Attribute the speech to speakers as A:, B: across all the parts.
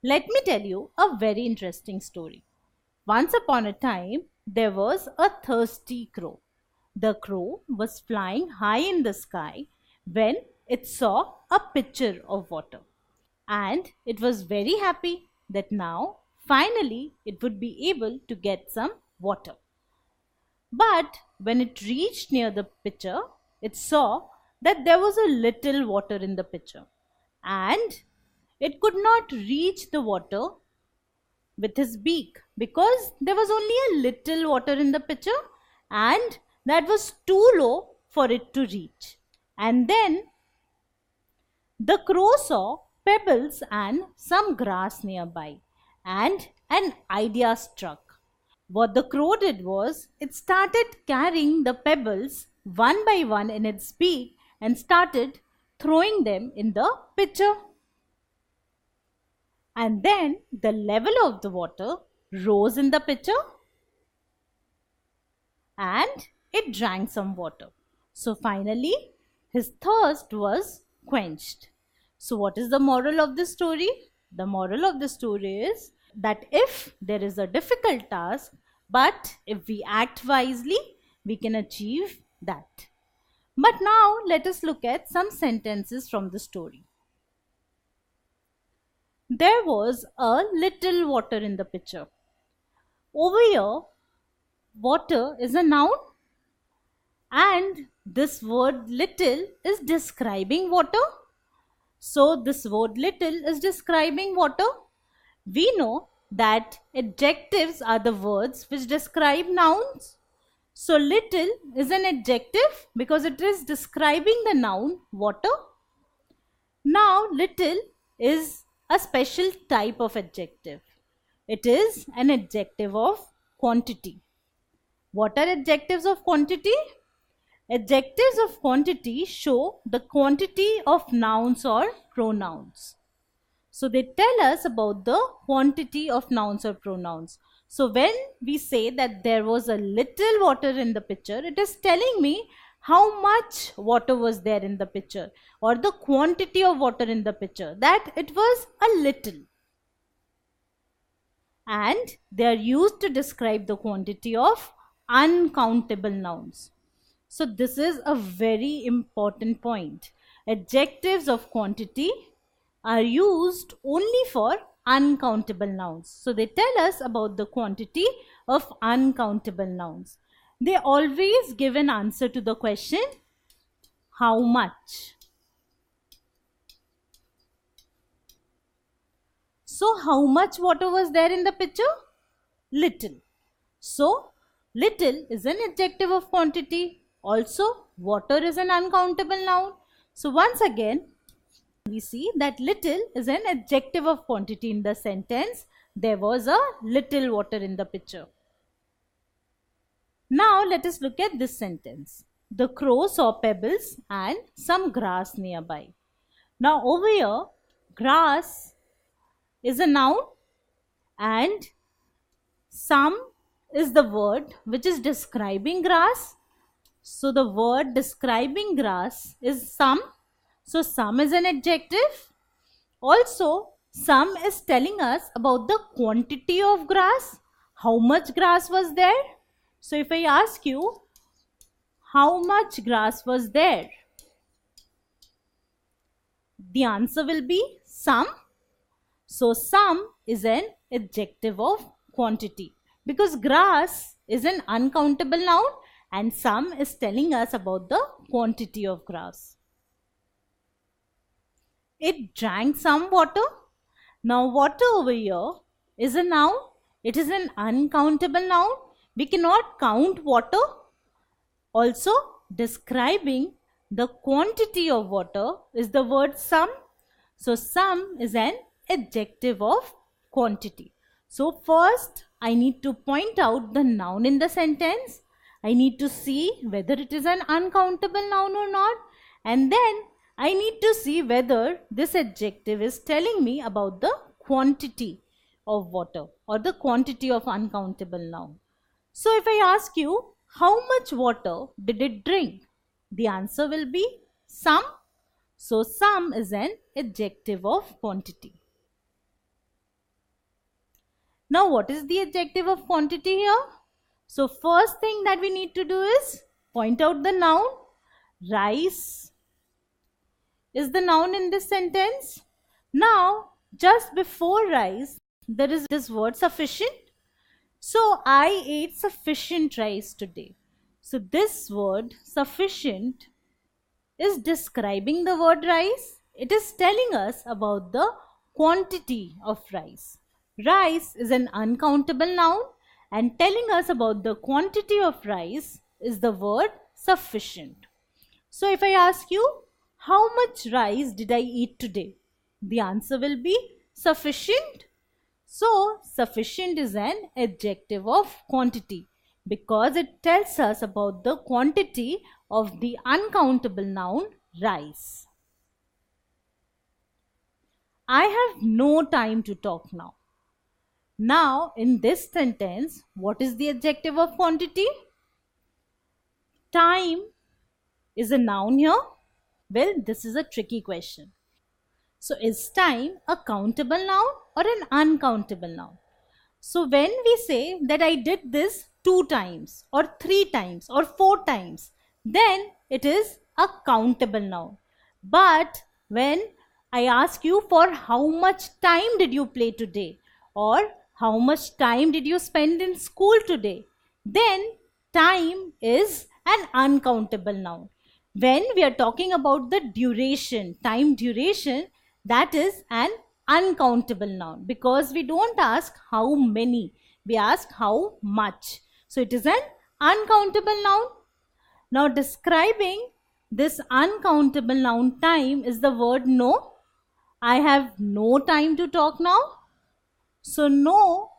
A: Let me tell you a very interesting story. Once upon a time, there was a thirsty crow. The crow was flying high in the sky when it saw a pitcher of water. And it was very happy that now, finally, it would be able to get some water. But when it reached near the pitcher, it saw that there was a little water in the pitcher, and it could not reach the water with his beak because there was only a little water in the pitcher, and that was too low for it to reach. And then the crow saw pebbles and some grass nearby, and an idea struck. What the crow did was it started carrying the pebbles one by one in its beak and started throwing them in the pitcher. And then the level of the water rose in the pitcher and it drank some water. So finally his thirst was quenched. So what is the moral of the story? The moral of the story is that if there is a difficult task, but if we act wisely, we can achieve that. But now let us look at some sentences from the story. There was a little water in the pitcher. Over here, water is a noun, and this word little is describing water. So this word little is describing water. We know that adjectives are the words which describe nouns. So little is an adjective because it is describing the noun water. Now little is a special type of adjective. It is an adjective of quantity. What are adjectives of quantity? Adjectives of quantity show the quantity of nouns or pronouns. So they tell us about the quantity of nouns or pronouns. So when we say that there was a little water in the pitcher, it is telling me how much water was there in the pitcher, or the quantity of water in the pitcher, that it was a little. And they are used to describe the quantity of uncountable nouns. So this is a very important point. Adjectives of quantity are used only for uncountable nouns. So they tell us about the quantity of uncountable nouns. They always give an answer to the question, how much? So how much water was there in the pitcher? Little. So little is an adjective of quantity. Also, water is an uncountable noun. So once again, we see that little is an adjective of quantity in the sentence. There was a little water in the pitcher. Now let us look at this sentence. The crow saw pebbles and some grass nearby. Now over here, grass is a noun and some is the word which is describing grass. So the word describing grass is some. So some is an adjective. Also, some is telling us about the quantity of grass. How much grass was there? So if I ask you, how much grass was there? The answer will be some. So some is an adjective of quantity because grass is an uncountable noun and some is telling us about the quantity of grass. It drank some water. Now water over here is a noun. It is an uncountable noun. We cannot count water. Also describing the quantity of water is the word some. So some is an adjective of quantity. So first I need to point out the noun in the sentence. I need to see whether it is an uncountable noun or not, and then I need to see whether this adjective is telling me about the quantity of water or the quantity of uncountable noun. So if I ask you, how much water did it drink? The answer will be some. So some is an adjective of quantity. Now what is the adjective of quantity here? So first thing that we need to do is point out the noun. Rice is the noun in this sentence. Now just before rice there is this word sufficient. So I ate sufficient rice today. So this word sufficient is describing the word rice. It is telling us about the quantity of rice. Rice is an uncountable noun, and telling us about the quantity of rice is the word sufficient. So if I ask you, how much rice did I eat today? The answer will be sufficient. So sufficient is an adjective of quantity because it tells us about the quantity of the uncountable noun rice. I have no time to talk now. Now in this sentence, what is the adjective of quantity? Time is a noun here. Well, this is a tricky question. So is time a countable noun or an uncountable noun? So when we say that I did this 2 times or 3 times or 4 times, then it is a countable noun. But when I ask you for how much time did you play today or how much time did you spend in school today, then time is an uncountable noun. When we are talking about the duration, time duration, that is an uncountable noun because we don't ask how many, we ask how much. So it is an uncountable noun. Now describing this uncountable noun time is the word no. I have no time to talk now. So no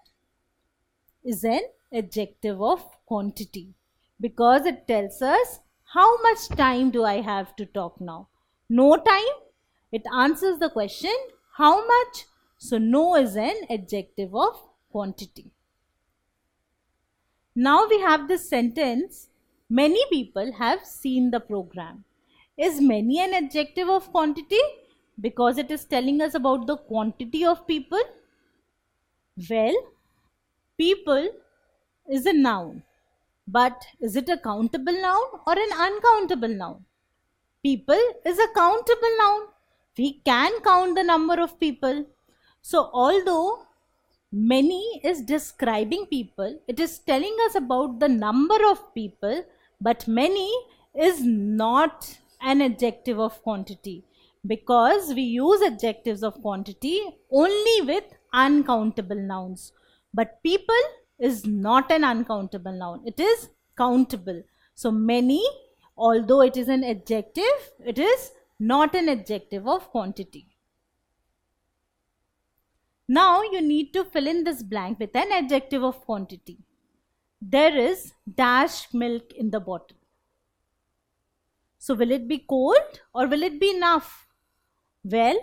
A: is an adjective of quantity because it tells us how much time do I have to talk now. No time, it answers the question how much. So no is an adjective of quantity. Now we have this sentence, many people have seen the program. Is many an adjective of quantity because it is telling us about the quantity of people? Well, people is a noun, but is it a countable noun or an uncountable noun? People is a countable noun. We can count the number of people. So although many is describing people, it is telling us about the number of people, but many is not an adjective of quantity because we use adjectives of quantity only with uncountable nouns. But people is not an uncountable noun, it is countable. So many, although it is an adjective, it is not an adjective of quantity. Now you need to fill in this blank with an adjective of quantity. There is dash milk in the bottle. So will it be cold or will it be enough? Well,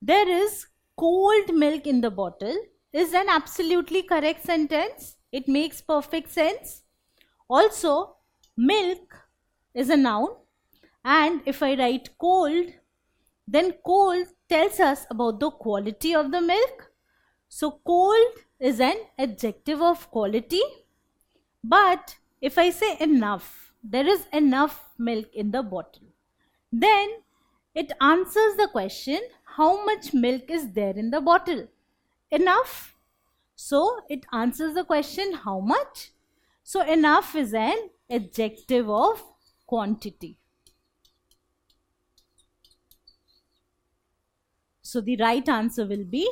A: there is cold milk in the bottle is an absolutely correct sentence. It makes perfect sense. Also, milk is a noun, and if I write cold, then cold tells us about the quality of the milk. So cold is an adjective of quality. But if I say enough, there is enough milk in the bottle, then it answers the question how much milk is there in the bottle? Enough. So it answers the question how much? So enough is an adjective of quantity. So the right answer will be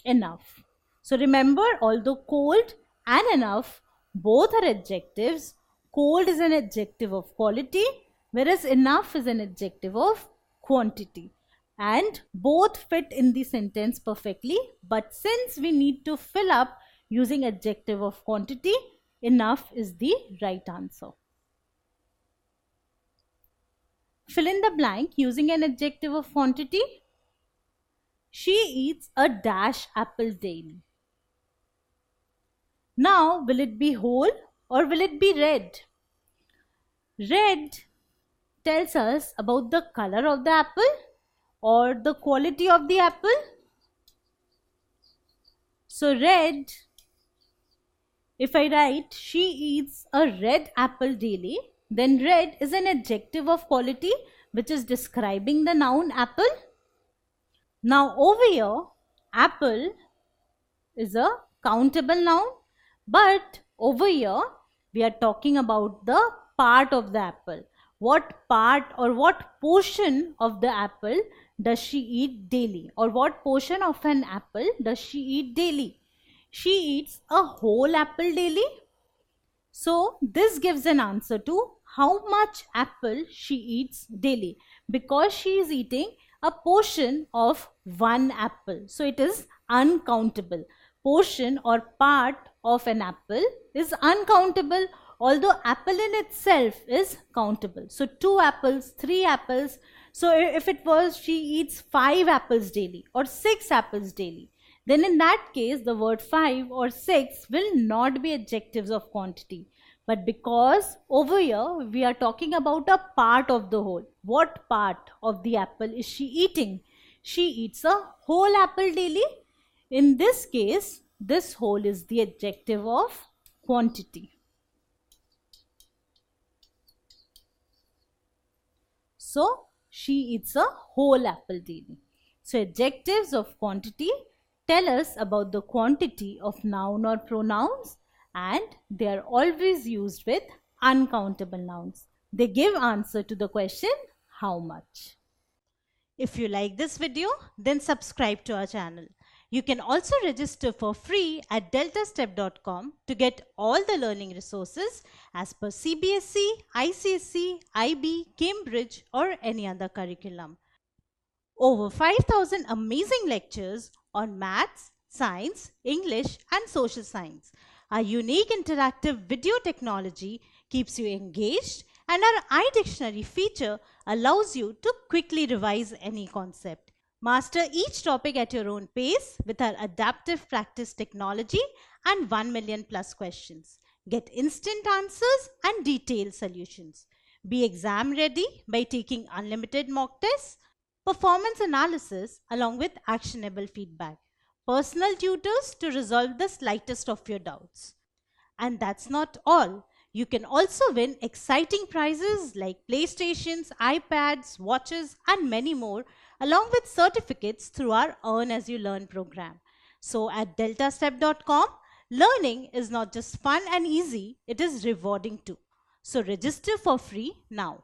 A: enough. So remember, although cold and enough both are adjectives, cold is an adjective of quality, whereas enough is an adjective of quantity. And both fit in the sentence perfectly. But since we need to fill up using adjective of quantity, enough is the right answer. Fill in the blank using an adjective of quantity. She eats a dash apple daily. Now, will it be whole or will it be red? Red tells us about the color of the apple or the quality of the apple. So red If I write she eats a red apple daily, then red is an adjective of quality which is describing the noun apple. Now over here, apple is a countable noun, but over here we are talking about the part of the apple. What part or what portion of the apple does she eat daily, or what portion of an apple does she eat daily? She eats a whole apple daily. So this gives an answer to how much apple she eats daily, because she is eating a portion of one apple. So it is uncountable. Portion or part of an apple is uncountable, although apple in itself is countable. So 2 apples, 3 apples. So if it was she eats 5 apples daily or 6 apples daily, then in that case the word 5 or 6 will not be adjectives of quantity. But because over here we are talking about a part of the whole, what part of the apple is she eating? She eats a whole apple daily. In this case, this whole is the adjective of quantity. So she eats a whole apple daily. So adjectives of quantity tell us about the quantity of noun or pronouns, and they are always used with uncountable nouns. They give answer to the question how much. If you like this video, then subscribe to our channel. You can also register for free at deltastep.com to get all the learning resources as per CBSE, ICSE, IB, Cambridge or any other curriculum. Over 5,000 amazing lectures on maths, science, English and social science. Our unique interactive video technology keeps you engaged, and our iDictionary feature allows you to quickly revise any concept. Master each topic at your own pace with our adaptive practice technology and 1 million plus questions. Get instant answers and detailed solutions. Be exam ready by taking unlimited mock tests, performance analysis along with actionable feedback, personal tutors to resolve the slightest of your doubts. And that's not all. You can also win exciting prizes like PlayStations, iPads, watches and many more, along with certificates through our Earn As You Learn program. So at deltastep.com, learning is not just fun and easy, it is rewarding too. So register for free now.